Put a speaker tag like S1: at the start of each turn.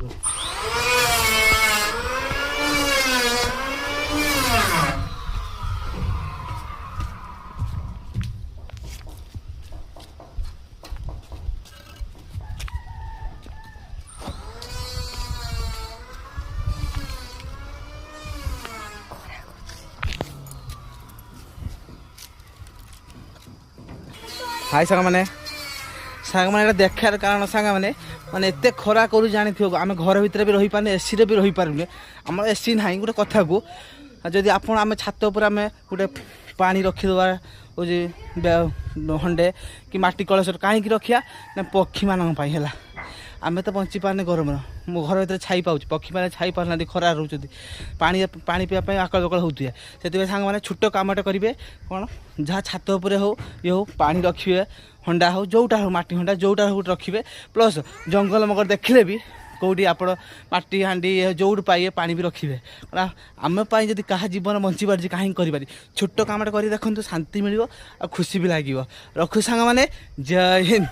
S1: हाय सांगमाने सांगमाने देखार कारण सांगमाने माने एते खरा करू जानी थियो आमे घर भीतर भी रही पाने एसी रे भी रही पारुने हमर एसी नाही गोटे कथा को जदि आपण आमे छात ऊपर आमे गोटे पानी रखी दवा ओ जे हंडे कि माटी कलश काहे की रखिया ना पक्षी मान पाई हैला आमे तो बंची पाने गरम मो घर भीतर छाई पाउछ पक्षी माने छाई पारना खरा रहउछथि पानी पानी पिया पई आकल बकल होउथिए सेति सांग माने छोटो कामटा करिवे कोन जहाँ छात ऊपर हो ये हो पानी रखिए हंडा हो जोटा हो माटी हंडा जोटा हो रखिए प्लस जंगल मगर देखिले भी कौटी आप माटी हांडी जोड़ पाइए पानी भी रखिए आम जदि क्या जीवन बंची पार्टी कहीं करें छोट कमटा कर देखो शांति मिल खुशी भी लगे रखु सांग माने जय हिंद।